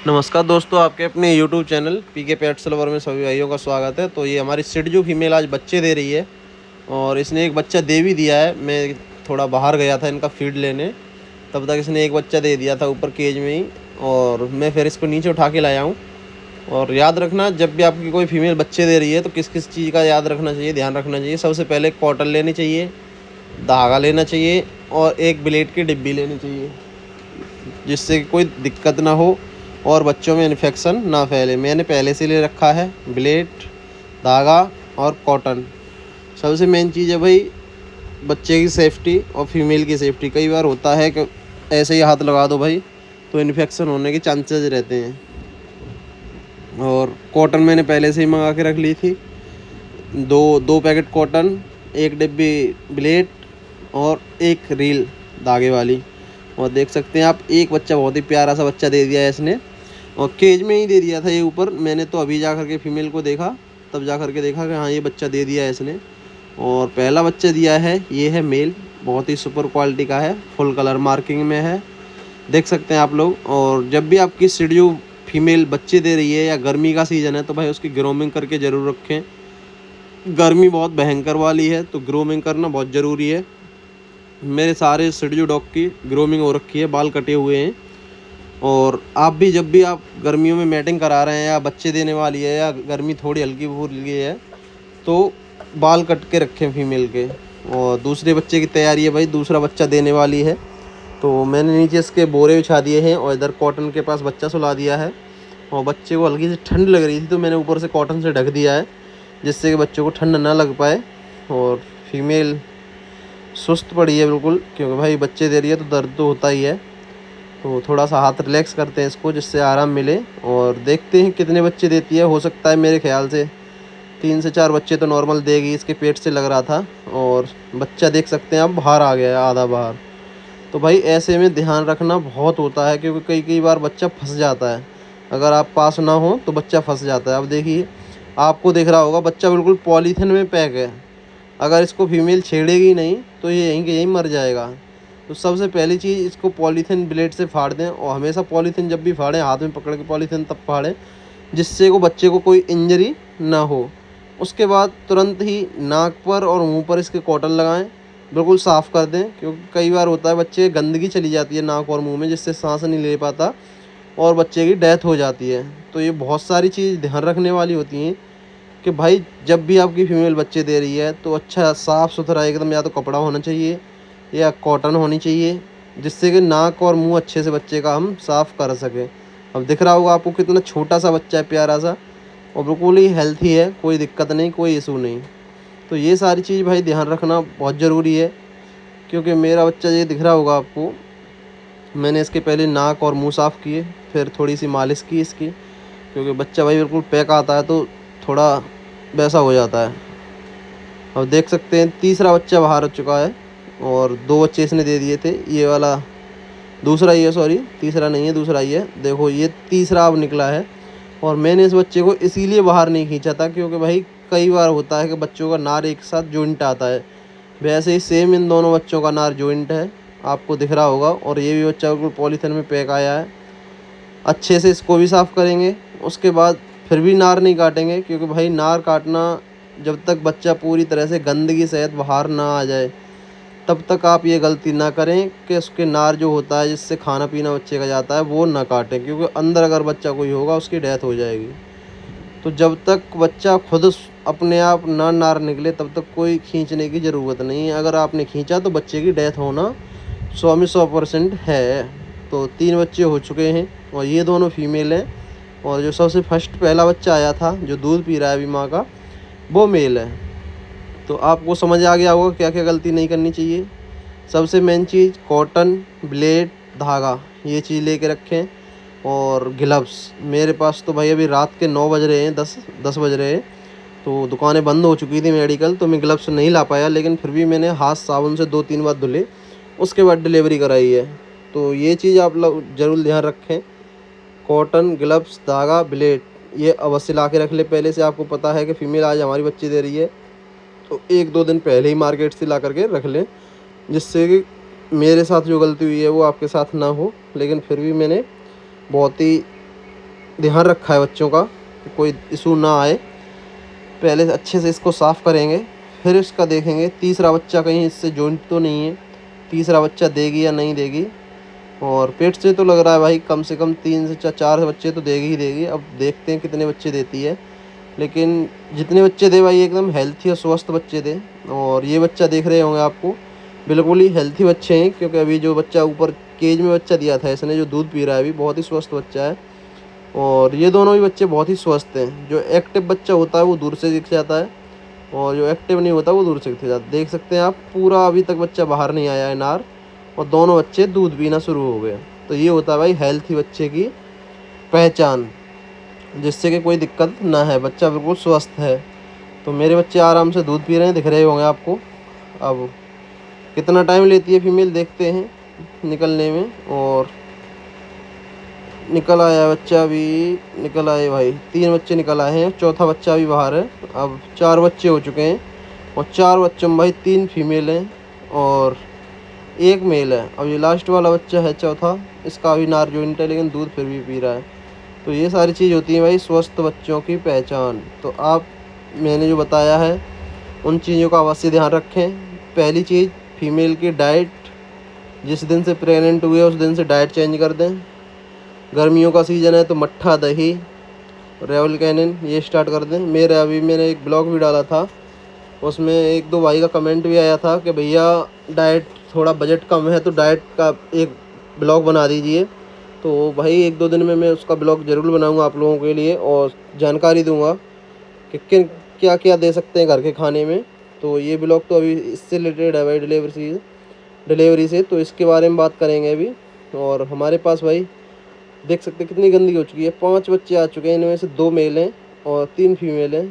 नमस्कार दोस्तों, आपके अपने YouTube channel PK pets lover में सभी भाइयों का स्वागत है। तो ये हमारी सिडजू फीमेल आज बच्चे दे रही है और इसने एक बच्चा दे भी दिया है। मैं थोड़ा बाहर गया था इनका फीड लेने, तब तक इसने एक बच्चा दे दिया था ऊपर केज में ही, और मैं फिर इसको नीचे उठा के लाया हूँ। और याद रखना, जब भी आपकी कोई फीमेल बच्चे दे रही है तो किस किस चीज़ का याद रखना चाहिए, ध्यान रखना चाहिए। सबसे पहले कॉटन लेनी चाहिए, धागा लेना चाहिए और एक ब्लेड की डिब्बी लेनी चाहिए, जिससे कि कोई दिक्कत ना हो और बच्चों में इन्फेक्शन ना फैले। मैंने पहले से ले रखा है ब्लेड, धागा और कॉटन। सबसे मेन चीज़ है भाई बच्चे की सेफ़्टी और फीमेल की सेफ़्टी। कई बार होता है कि ऐसे ही हाथ लगा दो भाई तो इन्फेक्शन होने के चांसेस रहते हैं। और कॉटन मैंने पहले से ही मंगा के रख ली थी, दो दो पैकेट कॉटन, एक डिब्बी ब्लेड और एक रील धागे वाली। और देख सकते हैं आप, एक बच्चा बहुत ही प्यारा सा बच्चा दे दिया है इसने, और केज में ही दे दिया था ये ऊपर। मैंने तो अभी जा कर के फीमेल को देखा, तब जा कर के देखा कि हाँ ये बच्चा दे दिया है इसने। और पहला बच्चा दिया है, ये है मेल, बहुत ही सुपर क्वालिटी का है, फुल कलर मार्किंग में है, देख सकते हैं आप लोग। और जब भी आपकी सिडजू फीमेल बच्चे दे रही है या गर्मी का सीज़न है तो भाई उसकी ग्रूमिंग करके ज़रूर रखें। गर्मी बहुत भयंकर वाली है तो ग्रूमिंग करना बहुत ज़रूरी है। मेरे सारे सिडजू डॉग की ग्रूमिंग हो रखी है, बाल कटे हुए हैं। और आप भी जब भी आप गर्मियों में मैटिंग करा रहे हैं या बच्चे देने वाली है या गर्मी थोड़ी हल्की फुल्की है तो बाल कट के रखें फीमेल के। और दूसरे बच्चे की तैयारी है भाई, दूसरा बच्चा देने वाली है, तो मैंने नीचे इसके बोरे बिछा दिए हैं और इधर कॉटन के पास बच्चा सुला दिया है। और बच्चे को हल्की सी ठंड लग रही थी तो मैंने ऊपर से कॉटन से ढक दिया है, जिससे कि बच्चों को ठंड ना लग पाए। और फीमेल सुस्त पड़ी है बिल्कुल, क्योंकि भाई बच्चे दे रही है तो दर्द तो होता ही है। तो थोड़ा सा हाथ रिलैक्स करते हैं इसको, जिससे आराम मिले। और देखते हैं कितने बच्चे देती है। हो सकता है मेरे ख्याल से 3 से 4 बच्चे तो नॉर्मल देगी, इसके पेट से लग रहा था। और बच्चा देख सकते हैं आप बाहर आ गया है, आधा बाहर। तो भाई ऐसे में ध्यान रखना बहुत होता है, क्योंकि कई कई बार बच्चा फंस जाता है। अगर आप पास ना हो तो बच्चा फंस जाता है। अब देखिए, आपको दिख रहा होगा बच्चा बिल्कुल पॉलीथिन में पैक है। अगर इसको फीमेल छेड़ेगी नहीं तो ये यहीं के यहीं मर जाएगा। तो सबसे पहली चीज़, इसको पॉलीथिन ब्लेड से फाड़ दें। और हमेशा पॉलीथिन जब भी फाड़ें, हाथ में पकड़ के पॉलीथिन तब फाड़ें जिससे को बच्चे को कोई इंजरी ना हो। उसके बाद तुरंत ही नाक पर और मुंह पर इसके कॉटन लगाएं, बिल्कुल साफ़ कर दें, क्योंकि कई बार होता है बच्चे गंदगी चली जाती है नाक और मुंह में, जिससे सांस नहीं ले पाता और बच्चे की डेथ हो जाती है। तो ये बहुत सारी चीज़ ध्यान रखने वाली होती हैं कि भाई जब भी आपकी फ़ीमेल बच्चे दे रही है तो अच्छा साफ़ सुथरा एकदम, या तो कपड़ा होना चाहिए या कॉटन होनी चाहिए, जिससे कि नाक और मुंह अच्छे से बच्चे का हम साफ़ कर सकें। अब दिख रहा होगा आपको कितना छोटा सा बच्चा है, प्यारा सा, और बिल्कुल ही हेल्थी है, कोई दिक्कत नहीं, कोई इशू नहीं। तो ये सारी चीज़ भाई ध्यान रखना बहुत ज़रूरी है। क्योंकि मेरा बच्चा, ये दिख रहा होगा आपको, मैंने इसके पहले नाक और मुँह साफ़ किए, फिर थोड़ी सी मालिश की इसकी, क्योंकि बच्चा भाई बिल्कुल पैक आता है तो थोड़ा वैसा हो जाता है। अब देख सकते हैं तीसरा बच्चा बाहर आ चुका है, और 2 बच्चे इसने दे दिए थे। ये वाला दूसरा ही है, सॉरी तीसरा नहीं है, दूसरा ही है। देखो ये तीसरा अब निकला है। और मैंने इस बच्चे को इसीलिए बाहर नहीं खींचा था क्योंकि भाई कई बार होता है कि बच्चों का नार एक साथ जॉइंट आता है। वैसे ही सेम इन दोनों बच्चों का नार जॉइंट है, आपको दिख रहा होगा। और ये भी बच्चा बिल्कुल पॉलीथिन में पैक आया है। अच्छे से इसको भी साफ़ करेंगे, उसके बाद फिर भी नार नहीं काटेंगे, क्योंकि भाई नार काटना, जब तक बच्चा पूरी तरह से गंदगी सहित बाहर ना आ जाए तब तक आप ये गलती ना करें कि उसके नार जो होता है जिससे खाना पीना बच्चे का जाता है वो ना काटें, क्योंकि अंदर अगर बच्चा कोई होगा उसकी डेथ हो जाएगी। तो जब तक बच्चा खुद अपने आप ना नार निकले तब तक कोई खींचने की ज़रूरत नहीं है। अगर आपने खींचा तो बच्चे की डेथ होना 100% है। तो 3 बच्चे हो चुके हैं और ये दोनों फीमेल हैं। और जो सबसे फर्स्ट पहला बच्चा आया था जो दूध पी रहा है अभी माँ का, वो मेल है। तो आपको समझ आ गया होगा क्या क्या गलती नहीं करनी चाहिए। सबसे मेन चीज़ कॉटन, ब्लेड, धागा, ये चीज़ लेके रखें। और ग्लव्स, मेरे पास तो भाई अभी रात के 9 बज रहे हैं, 10 बज रहे हैं, तो दुकानें बंद हो चुकी थी मेडिकल, तो मैं ग्लव्स नहीं ला पाया। लेकिन फिर भी मैंने हाथ साबुन से 2-3 बार धुले, उसके बाद डिलीवरी कराई है। तो ये चीज़ आप लोग ज़रूर ध्यान रखें। कॉटन, ग्लव्स, धागा, ब्लेड, ये अवश्य ला के रख ले पहले से। आपको पता है कि फ़ीमेल आज हमारी बच्ची दे रही है तो 1-2 दिन पहले ही मार्केट से ला करके रख लें, जिससे कि मेरे साथ जो गलती हुई है वो आपके साथ ना हो। लेकिन फिर भी मैंने बहुत ही ध्यान रखा है बच्चों का कि कोई इशू ना आए। पहले अच्छे से इसको साफ़ करेंगे, फिर इसका देखेंगे तीसरा बच्चा कहीं इससे जॉइंट तो नहीं है, तीसरा बच्चा देगी या नहीं देगी। और पेट से तो लग रहा है भाई कम से कम 3 से 4 बच्चे तो देगी ही देगी। अब देखते हैं कितने बच्चे देती है, लेकिन जितने बच्चे दे भाई एकदम हेल्थी और स्वस्थ बच्चे दे। और ये बच्चा देख रहे होंगे आपको, बिल्कुल ही हेल्थी बच्चे हैं, क्योंकि अभी जो बच्चा ऊपर केज में बच्चा दिया था इसने, जो दूध पी रहा है अभी, बहुत ही स्वस्थ बच्चा है। और ये दोनों भी बच्चे बहुत ही स्वस्थ हैं। जो एक्टिव बच्चा होता है वो दूर से दिख जाता है, और जो एक्टिव नहीं होता वो दूर से दिख जाता है। देख सकते हैं आप, पूरा अभी तक बच्चा बाहर नहीं आया है नार, और दोनों बच्चे दूध पीना शुरू हो गए। तो ये होता है भाई हेल्थी बच्चे की पहचान, जिससे कि कोई दिक्कत ना है, बच्चा बिल्कुल स्वस्थ है। तो मेरे बच्चे आराम से दूध पी रहे हैं, दिख रहे होंगे आपको। अब कितना टाइम लेती है फीमेल देखते हैं निकलने में। और निकल आया बच्चा, अभी निकल आए भाई, 3 बच्चे निकल आए हैं, चौथा बच्चा अभी बाहर है। अब 4 बच्चे हो चुके हैं, और 4 बच्चों में भाई 3 फीमेल हैं और 1 मेल है। अब ये लास्ट वाला बच्चा है चौथा, इसका अभी नार जॉइंट है, लेकिन दूध फिर भी पी रहा है। तो ये सारी चीज़ होती है भाई स्वस्थ बच्चों की पहचान। तो आप, मैंने जो बताया है उन चीज़ों का अवश्य ध्यान रखें। पहली चीज़, फीमेल की डाइट, जिस दिन से प्रेग्नेंट हुए उस दिन से डाइट चेंज कर दें। गर्मियों का सीज़न है तो मट्ठा, दही, रेवल कैनिन ये स्टार्ट कर दें। मैंने एक ब्लॉग भी डाला था, उसमें 1-2 भाई का कमेंट भी आया था कि भैया डाइट थोड़ा बजट कम है तो डाइट का एक ब्लॉग बना दीजिए। तो भाई 1-2 दिन में मैं उसका ब्लॉग ज़रूर बनाऊंगा आप लोगों के लिए, और जानकारी दूंगा कि किन क्या क्या दे सकते हैं घर के खाने में। तो ये ब्लॉग तो अभी इससे रिलेटेड है भाई, डिलीवरी से, तो इसके बारे में बात करेंगे अभी। और हमारे पास भाई देख सकते हैं कितनी गंदगी हो चुकी है। 5 बच्चे आ चुके हैं, इनमें से 2 मेल हैं और 3 फीमेल हैं।